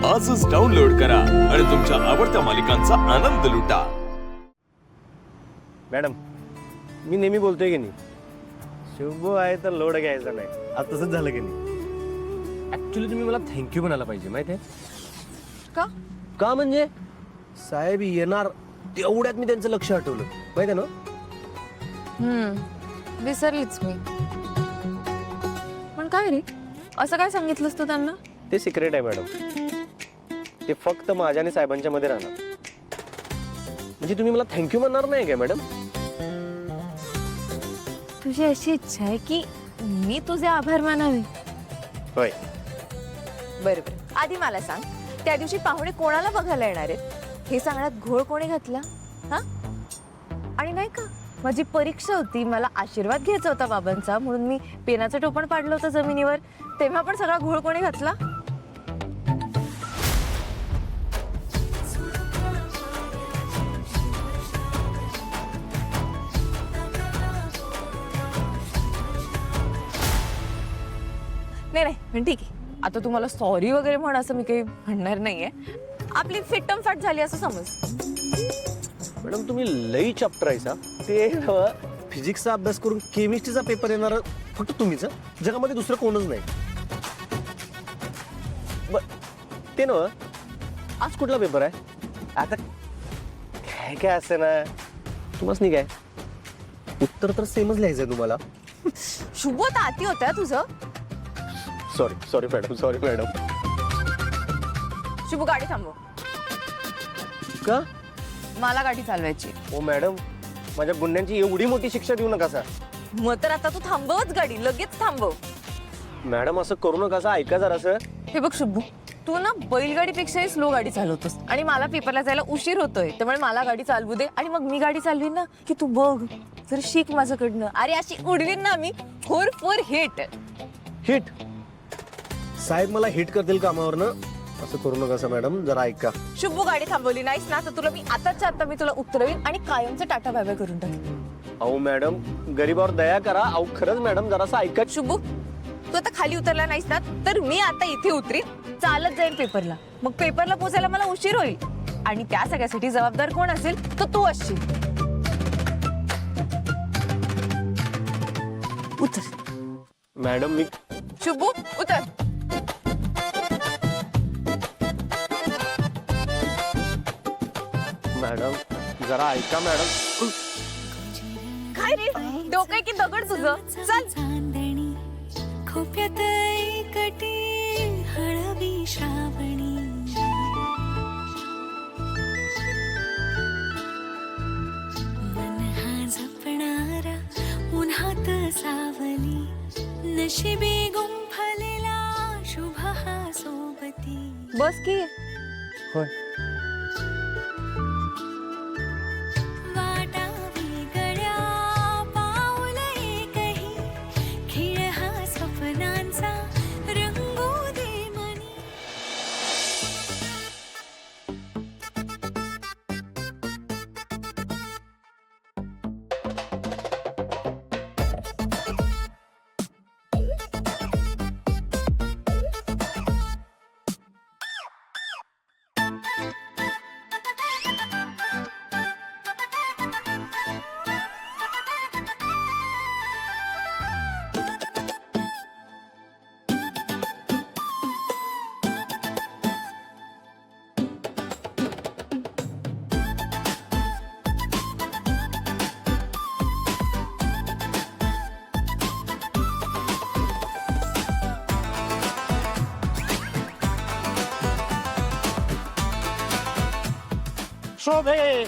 आजच डाउनलोड करा आणि तुमच्या आवडत्या मालिकांचा आनंद लुटा. मॅडम, मी नेहमी बोलतोय की नाही, शुभ आहे तर लोड घ्यायचा नाही. आज तसंच झालं की नाही. ऍक्च्युली तुम्ही मला थँक्यू म्हणायला पाहिजे. माहिती आहे का? का म्हणजे साहेब येणार तेवढ्यात मी त्यांचं लक्ष हटवलं. माहिती आहे ना. विसरलीच मी. पण काय रे, असं काय सांगितलंस तू त्यांना? ते सिक्रेट आहे मॅडम. ते फक्त माझ्या आणि साहेबांच्या मध्ये राहणार. म्हणजे तुम्ही मला थँक्यू म्हणणार नाही काय मॅडम? तुझी अशी इच्छा आहे की मी तुझे आभार मानावे? होय. बरोबर. आधी मला सांग, त्या दिवशी पाहुणे कोणाला बघायला येणार आहेत हे सांगण्यात घोळ कोणी घातला? हा? आणि नाही का, माझी परीक्षा होती, मला आशीर्वाद घ्यायचा होता बाबांचा, म्हणून मी पेनाचं टोपण पाडलं होतं जमिनीवर, तेव्हा पण सगळा घोळ कोणी घातला? नाही नाही, पण ठीक आहे. आता तू मला सॉरी वगैरे म्हण, असं मी काही म्हणणार नाहीये. आपली फिट्टम फाट झाली असं समज. मॅडम, तुम्ही लई चॅप्टर आहे. ते फिजिक्सचा अभ्यास करून केमिस्ट्रीचा पेपर येणार फक्त तुम्हीच. जगामध्ये दुसरं कोणच नाही. ते ना, आज कुठला पेपर आहे? आता काय काय असं ना, तुम्हाला नाही काय उत्तर तर सेमच लिहायचंय तुम्हाला. शुभ ताती होत्या तुझं. Sorry madam. शुभ, गाडी थांबव. का? मला गाडी चालवायची. ओ मॅडम, माझ्या गुन्ह्यांची एवढी मोठी शिक्षा देऊ नका सर. मग तर आता तू थांबवच गाडी, लगेच थांबव. मॅडम, असं करू नका. ऐका जरा सर. हे बघ शुभू, तू ना बैलगाडीपेक्षाही स्लो गाडी चालवतोस आणि मला पेपरला जायला उशीर होतोय, त्यामुळे मला गाडी चालवू दे आणि मग मी गाडी चालवीन ना की तू बघ जर शिक माझ्याकडनं. अरे अशी उडवीन ना मी, 4 हिट. हिट? साहेब मला हिट करतील कामावरनं. असं करू नका सर. मॅडम, जरा ऐका. शुभू, गाडी थांबवली नाहीस ना तर तुला मी आताच्या आता मी तुला उतरवीन आणि कायमचं टाटा बाय बाय करून टाकेन. अहो मॅडम, गरीबावर दया करा. अहो खरंच मॅडम, जरासं ऐका. शुभू, तू आता खाली उतरला नाहीस ना तर मी आता इथे उतरीन, चालत जाईल पेपरला. मग पेपरला पोहोचायला मला उशीर होईल आणि त्या सगळ्यासाठी जबाबदार कोण असेल तर तू असशील. उतर. मॅडम, मी शुभू, उतर. मॅडम, जरा ऐका मॅडम. काय रे, डोकं आहे की दगड तुझं? चल. चांदणी खोप्यात एकटी हळवी श्रावणी, मन हा जपणारा उन्हात सावली, नशिबी गुंफलेला शुभ हा सोबती. बस की. होय. वाटावी गड्या पाऊल एकही, खेळ हा स्वप्नांचा रंगू दे मनी. शोभे,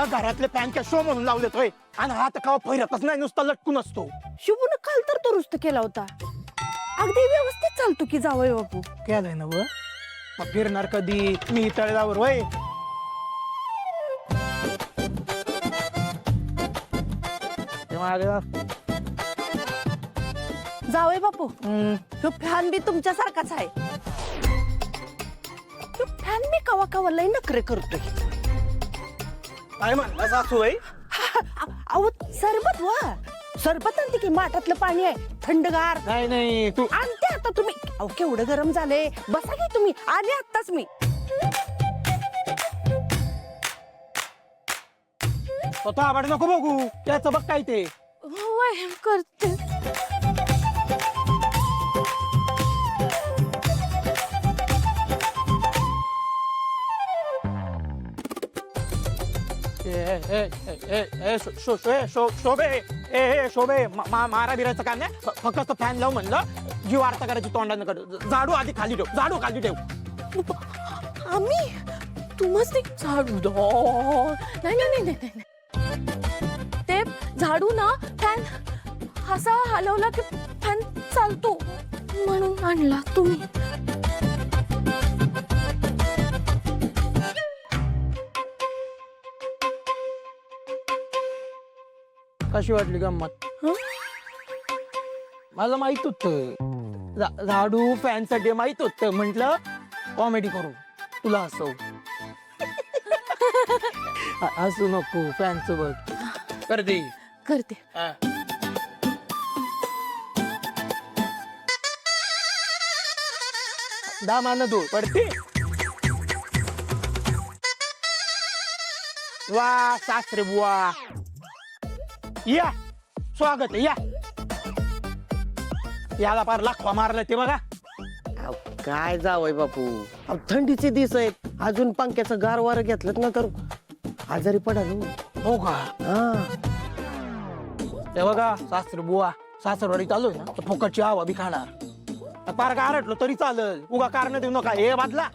घरातले पॅन काय शो म्हणून लावलेत होय, आणि हात का फैरतच नाही, नुसता लटकून असतो. शुभून काल तर दुरुस्त केला होता. अगदी व्यवस्थित चालतो की जावई बापू. केलंय ना व? मग फिरणार कधी मी तळेगावर वय? जावई बापू, तो फॅन बी तुमच्यासारखाच आहे. तो फॅन बी कवा कवा लय नखरे करतोय. काय म्हणला सासू आहे? अहो सरबत वा, सरबत आणते की माठातलं पाणी आहे थंडगार. नाही तू आणते आता तुम्ही अहो केवढं गरम झालंय, बसा की तुम्ही, आले आत्ताच मी. स्वतः आवाड नको बघू, त्याचं बघ काय ते. होय करते. शोभे मारा बिरायचं काम नाही, फक्त फॅन लावून म्हणलं जी वार्ता करायची तोंडानं कर. झाडू आधी खाली ठेव, झाडू खाली ठेव. आम्ही तुम्हाला ते झाडू नाही नाही नाही नाही नाही. ते झाडू ना फॅन असा हलवला की फॅन चालतो म्हणून आणला तुम्ही. कशी वाटली गंमत? मला माहित होत झाडू फॅन साठी माहित होत, म्हंटल कॉमेडी करू तुला हसव. हसू नको, फॅनच बघ करते. करते. दामान दूर पडते. वा सासरे बुवा, या स्वागत आहे, या. याला पार लाखवा मारला ते बघा. काय जावय बापू, थंडीचे दिवस आहेत, अजून पंख्याचं गार वारं घेतलं ना तर आजारी पडाल. हो का? हा, ते बघा सासरे बुवा, सासरवाडी चालू आहे ना तर फुकटची हवा बी खाणार. पार गारटलो तरी चालल, उगा कारण देऊ नका. हे बादला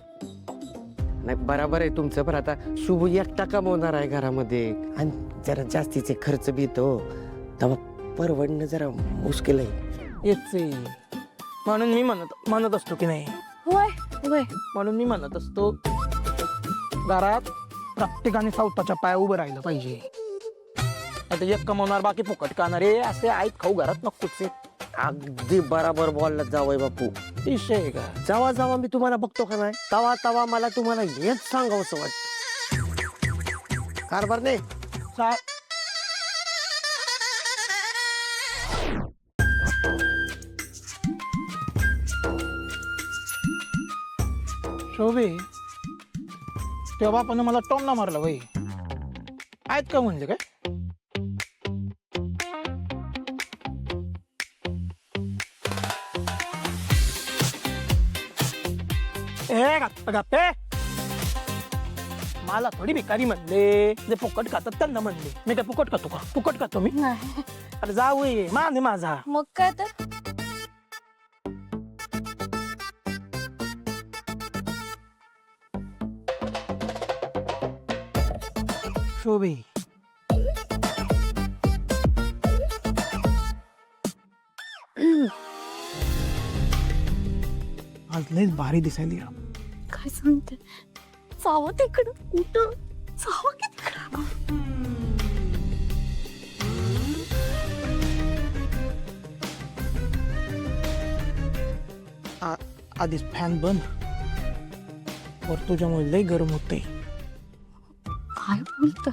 नाही बराबर आहे तुमचं, पण आता शुभ एकटा कमवणार आहे घरामध्ये आणि जरा जास्तीचे खर्च बी येतो, तेव्हा परवडणं जरा मुश्किल आहे. येच म्हणून मी म्हणत असतो की नाही, होय होय. म्हणून मी म्हणत असतो घरात प्रत्येकाने स्वतःच्या पाया उभं राहिलं पाहिजे. आता एक कमवणार बाकी फुकट खाणार, हे असे आहेत खाऊ घरात नकोच. अगदी बराबर बोललात जावय बापू. विषय आहे का? जेव्हा जेव्हा मी तुम्हाला बघतो का नाही, तवा तवा मला तुम्हाला हेच सांगावंसं वाटतं. कारभार नाही शोभे, तेव्हा आपण मला टोमना मारला भाई. आहेत का म्हणजे काय? गप्पे, मला थोडी भिकारी म्हणले, जे फुकट खातात त्यांना म्हणले. मी काय फुकट खातो का? फुकट खातो मी? अरे जाऊ ये मान आहे माझा. मग काय तर. शोभे, आज लयच भारी दिसायली. काय सांगते, जावं तिकडं. कुठं जावं की तिकडं. आधीच फॅन बंद, वर तुझ्यामुळे लय गरम होते. काय बोलतोय?